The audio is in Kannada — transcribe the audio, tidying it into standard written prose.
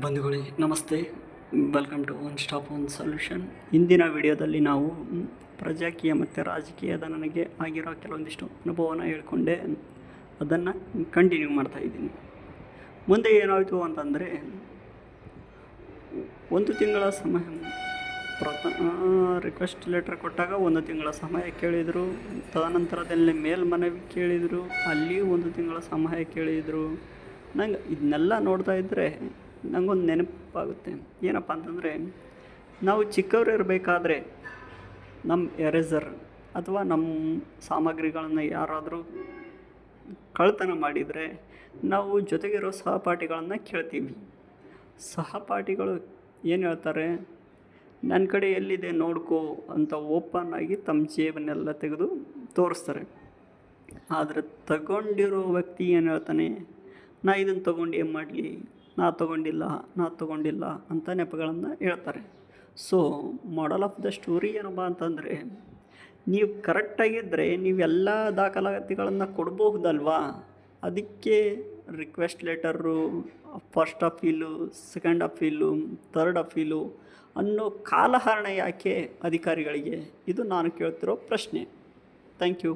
ಬಂಧುಗಳೇ ನಮಸ್ತೆ, welcome to one stop one solution. ಇಂದಿನ ವಿಡಿಯೋದಲ್ಲಿ ನಾವು ಪ್ರಜಾಕೀಯ ಮತ್ತು ರಾಜಕೀಯದ ನನಗೆ ಆಗಿರೋ ಕೆಲವೊಂದಿಷ್ಟು ಅನುಭವನ ಹೇಳ್ಕೊಂಡೆ ಅದನ್ನು ಕಂಟಿನ್ಯೂ ಮಾಡ್ತಾಯಿದ್ದೀನಿ. ಮುಂದೆ ಏನಾಯಿತು ಅಂತಂದರೆ, 1 ತಿಂಗಳ ಸಮಯ ರಿಕ್ವೆಸ್ಟ್ ಲೆಟರ್ ಕೊಟ್ಟಾಗ 1 ತಿಂಗಳ ಸಮಯ ಕೇಳಿದರು. ತದನಂತರದಲ್ಲಿ ಮೇಲ್ಮನವಿ ಕೇಳಿದರು, ಅಲ್ಲಿ 1 ತಿಂಗಳ ಸಮಯ ಕೇಳಿದರು. ನಂಗೆ ಇದನ್ನೆಲ್ಲ ನೋಡ್ತಾ ಇದ್ದರೆ ನನಗೊಂದು ನೆನಪಾಗುತ್ತೆ. ಏನಪ್ಪ ಅಂತಂದರೆ, ನಾವು ಚಿಕ್ಕವರು ಇರಬೇಕಾದ್ರೆ ನಮ್ಮ ಎರೇಸರ್ ಅಥವಾ ನಮ್ಮ ಸಾಮಗ್ರಿಗಳನ್ನು ಯಾರಾದರೂ ಕಳ್ಳತನ ಮಾಡಿದರೆ ನಾವು ಜೊತೆಗಿರೋ ಸಹಪಾಠಿಗಳನ್ನು ಕೇಳ್ತೀವಿ. ಸಹಪಾಠಿಗಳು ಏನು ಹೇಳ್ತಾರೆ, ನನ್ನ ಕಡೆ ಎಲ್ಲಿದೆ ನೋಡ್ಕೋ ಅಂತ ಓಪನ್ ಆಗಿ ತಮ್ಮ ಜೇಬನ್ನೆಲ್ಲ ತೆಗೆದು ತೋರಿಸ್ತಾರೆ. ಆದರೆ ತಗೊಂಡಿರೋ ವ್ಯಕ್ತಿ ಏನು ಹೇಳ್ತಾನೆ, ನಾ ಇದನ್ನು ತೊಗೊಂಡು ಏನು ಮಾಡಲಿ, ನಾ ತೊಗೊಂಡಿಲ್ಲ ಅಂತ ನೆಪಗಳನ್ನು ಹೇಳ್ತಾರೆ. So moral of the story ಏನಪ್ಪ ಅಂತಂದರೆ, ನೀವು ಕರೆಕ್ಟಾಗಿದ್ದರೆ ನೀವೆಲ್ಲ ದಾಖಲಾತಿಗಳನ್ನು ಕೊಡ್ಬಹುದಲ್ವಾ. ಅದಕ್ಕೆ request letter, first appeal, second appeal, third appeal ಅನ್ನೋ ಕಾಲಹರಣ ಯಾಕೆ ಅಧಿಕಾರಿಗಳಿಗೆ? ಇದು ನಾನು ಕೇಳ್ತಿರೋ ಪ್ರಶ್ನೆ. Thank you.